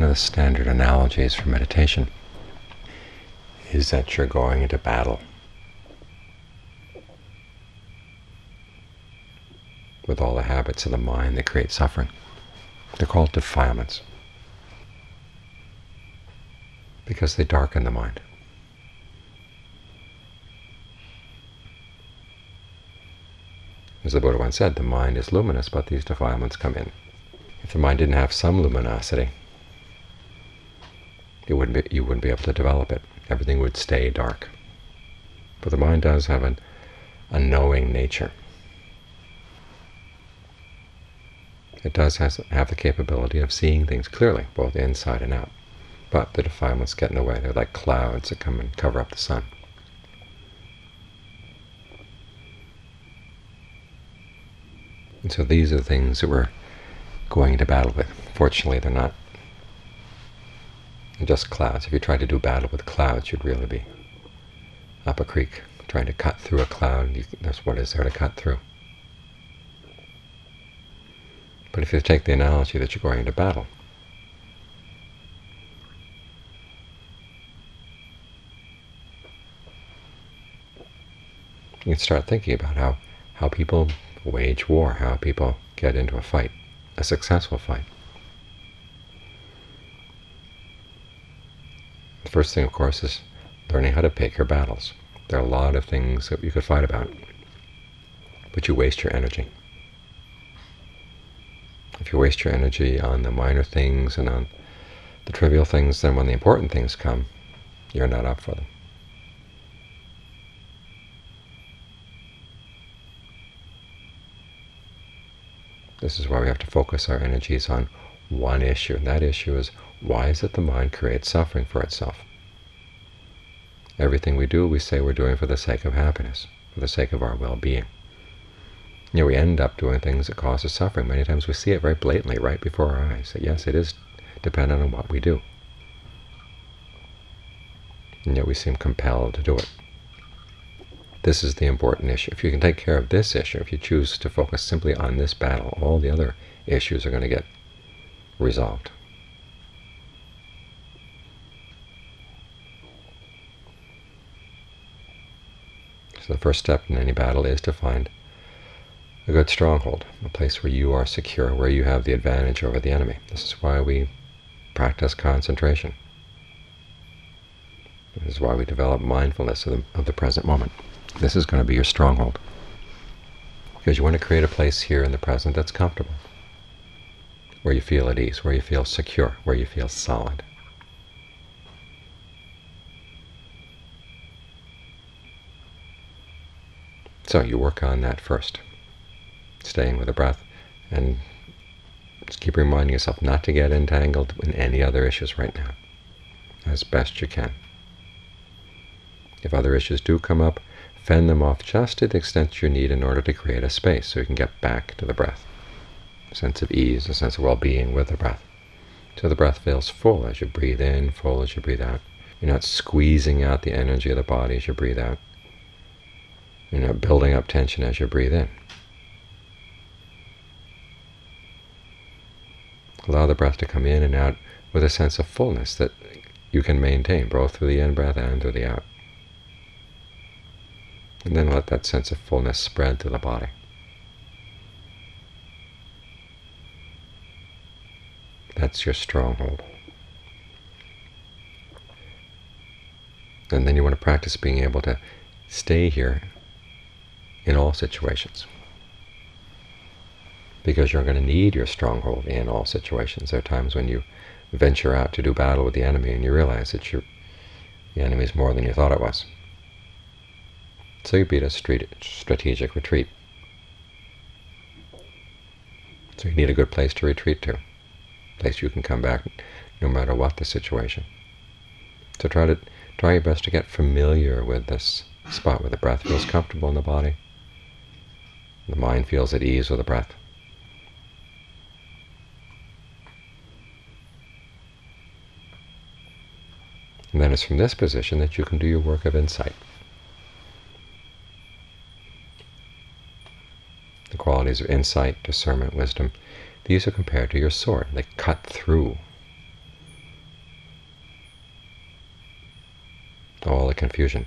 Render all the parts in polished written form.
of the standard analogies for meditation is that you're going into battle with all the habits of the mind that create suffering. They're called defilements because they darken the mind. As the Buddha once said, the mind is luminous, but these defilements come in. If the mind didn't have some luminosity, you wouldn't be able to develop it. Everything would stay dark. But the mind does have a knowing nature. It does have the capability of seeing things clearly, both inside and out. But the defilements get in the way. They're like clouds that come and cover up the sun. And so these are the things that we're going into battle with. Fortunately, they're not just clouds. If you tried to do battle with clouds, you'd really be up a creek trying to cut through a cloud. That's what is there to cut through. But if you take the analogy that you're going into battle, you can start thinking about how people wage war, how people get into a fight, a successful fight. The first thing, of course, is learning how to pick your battles. There are a lot of things that you could fight about, but you waste your energy. If you waste your energy on the minor things and on the trivial things, then when the important things come, you're not up for them. This is why we have to focus our energies on one issue, and that issue is, why is it the mind creates suffering for itself? Everything we do, we say we're doing for the sake of happiness, for the sake of our well-being. We end up doing things that cause us suffering. Many times we see it very blatantly, right before our eyes, that yes, it is dependent on what we do. And yet we seem compelled to do it. This is the important issue. If you can take care of this issue, if you choose to focus simply on this battle, all the other issues are going to get resolved. So the first step in any battle is to find a good stronghold, a place where you are secure, where you have the advantage over the enemy. This is why we practice concentration. This is why we develop mindfulness of the present moment. This is going to be your stronghold, because you want to create a place here in the present that's comfortable, where you feel at ease, where you feel secure, where you feel solid. So you work on that first, staying with the breath, and just keep reminding yourself not to get entangled in any other issues right now, as best you can. If other issues do come up, fend them off just to the extent you need in order to create a space so you can get back to the breath. A sense of ease, a sense of well-being with the breath. So the breath feels full as you breathe in, full as you breathe out. You're not squeezing out the energy of the body as you breathe out. You're not building up tension as you breathe in. Allow the breath to come in and out with a sense of fullness that you can maintain both through the in-breath and through the out. And then let that sense of fullness spread to the body. That's your stronghold. And then you want to practice being able to stay here in all situations, because you're going to need your stronghold in all situations. There are times when you venture out to do battle with the enemy and you realize that the enemy is more than you thought it was. So you beat a strategic retreat. So you need a good place to retreat to, a place you can come back no matter what the situation. So try your best to get familiar with this spot where the breath feels comfortable in the body, the mind feels at ease with the breath. And then it's from this position that you can do your work of insight. The qualities of insight, discernment, wisdom, these are compared to your sword. They cut through all the confusion.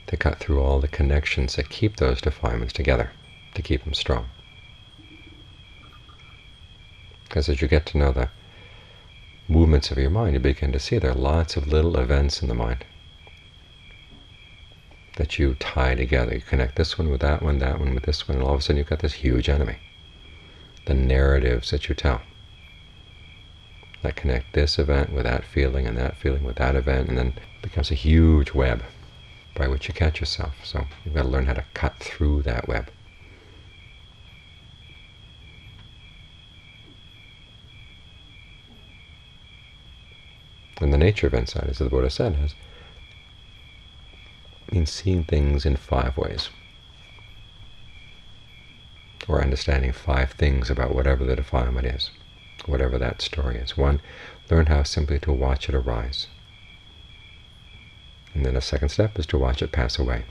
They cut through all the connections that keep those defilements together, to keep them strong. Because as you get to know the movements of your mind, you begin to see there are lots of little events in the mind that you tie together. You connect this one with that one with this one, and all of a sudden you've got this huge enemy. The narratives that you tell that connect this event with that feeling with that event, and then it becomes a huge web by which you catch yourself. So you've got to learn how to cut through that web. And the nature of insight, as the Buddha said, means seeing things in 5 ways, or understanding 5 things about whatever the defilement is, whatever that story is. 1, learn how simply to watch it arise. And then a second step is to watch it pass away.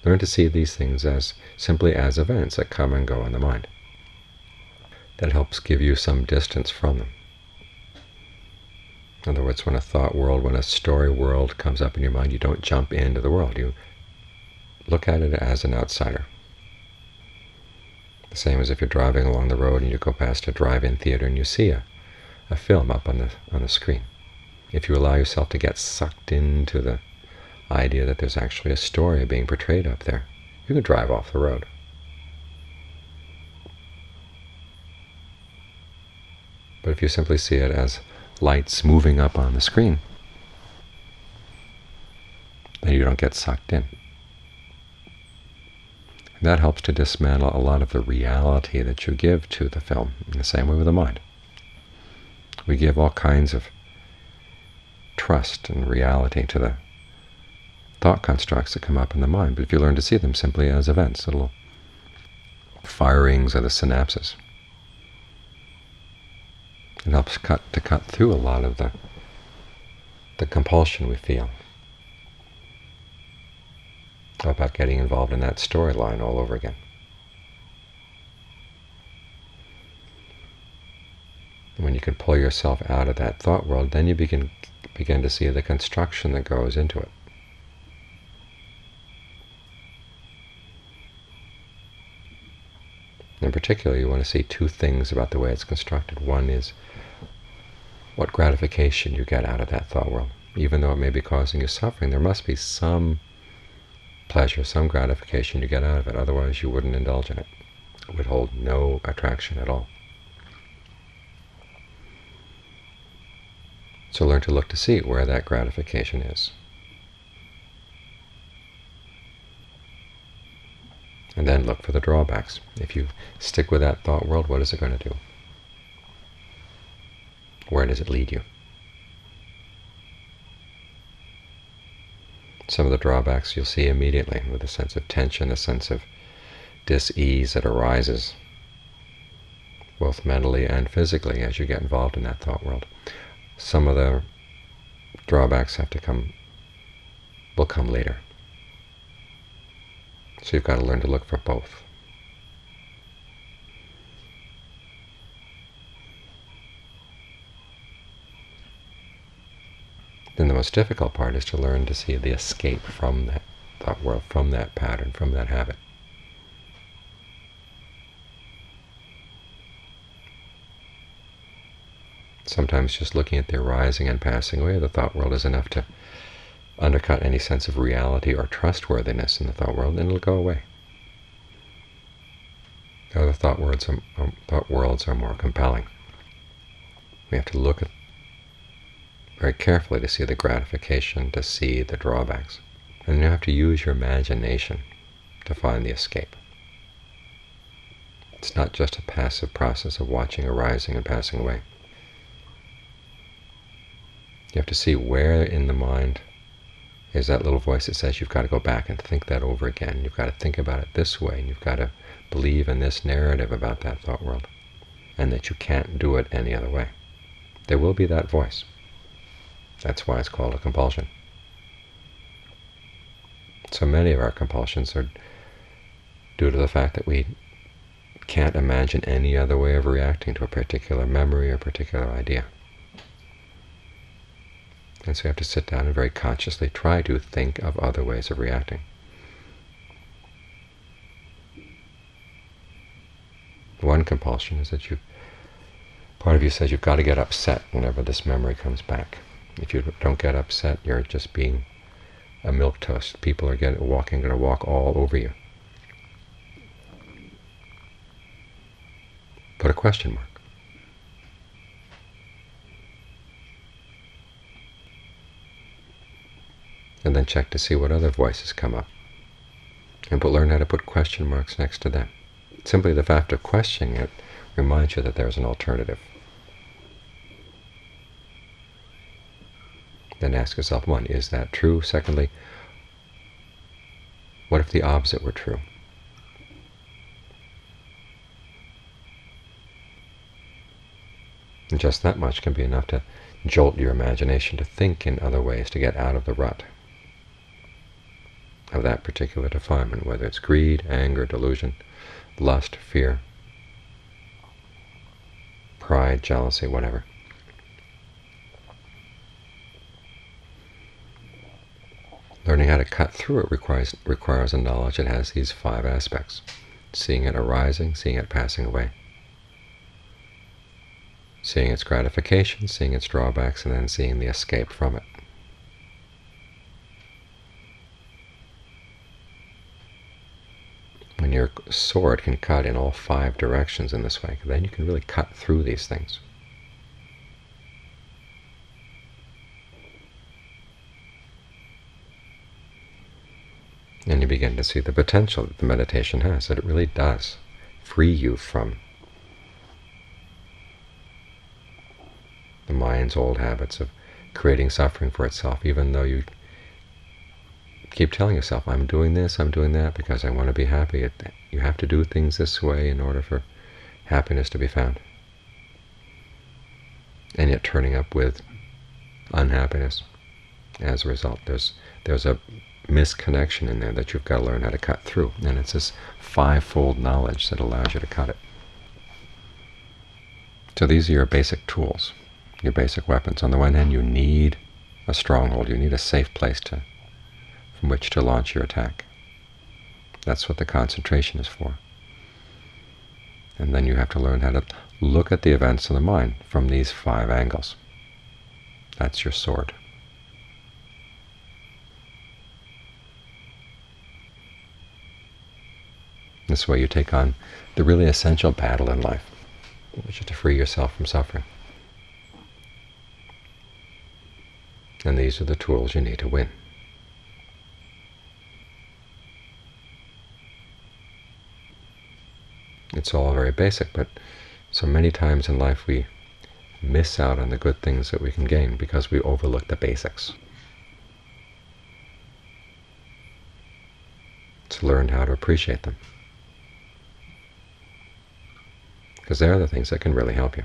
Learn to see these things as simply as events that come and go in the mind. That helps give you some distance from them. In other words, when a thought world, when a story world comes up in your mind, you don't jump into the world. You look at it as an outsider. The same as if you're driving along the road and you go past a drive-in theater and you see a film up on the screen. If you allow yourself to get sucked into the idea that there's actually a story being portrayed up there, you can drive off the road. But if you simply see it as lights moving up on the screen, then you don't get sucked in. And that helps to dismantle a lot of the reality that you give to the film, in the same way with the mind. We give all kinds of trust and reality to the thought constructs that come up in the mind, but if you learn to see them simply as events, little firings of the synapses, it helps cut through a lot of the compulsion we feel about getting involved in that storyline all over again. When you can pull yourself out of that thought world, then you begin to see the construction that goes into it. In particular, you want to see 2 things about the way it's constructed. One is what gratification you get out of that thought world. Even though it may be causing you suffering, there must be some pleasure, some gratification you get out of it. Otherwise, you wouldn't indulge in it. It would hold no attraction at all. So learn to look to see where that gratification is. And then look for the drawbacks. If you stick with that thought world, what is it going to do? Where does it lead you? Some of the drawbacks you'll see immediately, with a sense of tension, a sense of dis-ease that arises, both mentally and physically, as you get involved in that thought world. Some of the drawbacks will come later. So you've got to learn to look for both. Then the most difficult part is to learn to see the escape from that thought world, from that pattern, from that habit. Sometimes just looking at the arising and passing away of the thought world is enough to undercut any sense of reality or trustworthiness in the thought world, and it'll go away. Other thought worlds are more compelling. We have to look at very carefully to see the gratification, to see the drawbacks. And you have to use your imagination to find the escape. It's not just a passive process of watching arising and passing away. You have to see where in the mind is that little voice that says you've got to go back and think that over again. You've got to think about it this way, and you've got to believe in this narrative about that thought world, and that you can't do it any other way. There will be that voice. That's why it's called a compulsion. So many of our compulsions are due to the fact that we can't imagine any other way of reacting to a particular memory or particular idea. And so you have to sit down and very consciously try to think of other ways of reacting. One compulsion is that part of you says you've got to get upset whenever this memory comes back. If you don't get upset, you're just being a milquetoast. People are going to walk all over you. Put a question mark. And then check to see what other voices come up. And learn how to put question marks next to them. Simply the fact of questioning it reminds you that there's an alternative. Then ask yourself, one, is that true? Secondly, what if the opposite were true? And just that much can be enough to jolt your imagination to think in other ways, to get out of the rut of that particular defilement, whether it's greed, anger, delusion, lust, fear, pride, jealousy, whatever. Learning how to cut through it requires a knowledge that has these 5 aspects: seeing it arising, seeing it passing away, seeing its gratification, seeing its drawbacks, and then seeing the escape from it. When your sword can cut in all 5 directions in this way, then you can really cut through these things. And you begin to see the potential that the meditation has, that it really does free you from the mind's old habits of creating suffering for itself, even though you keep telling yourself, I'm doing this, I'm doing that, because I want to be happy. You have to do things this way in order for happiness to be found. And yet turning up with unhappiness as a result. There's a misconnection in there that you've got to learn how to cut through. And it's this 5-fold knowledge that allows you to cut it. So these are your basic tools, your basic weapons. On the one hand, you need a stronghold. You need a safe place from which to launch your attack. That's what the concentration is for. And then you have to learn how to look at the events of the mind from these 5 angles. That's your sword. This way you take on the really essential battle in life, which is to free yourself from suffering. And these are the tools you need to win. It's all very basic, but so many times in life we miss out on the good things that we can gain because we overlook the basics. To learn how to appreciate them, because they're the things that can really help you.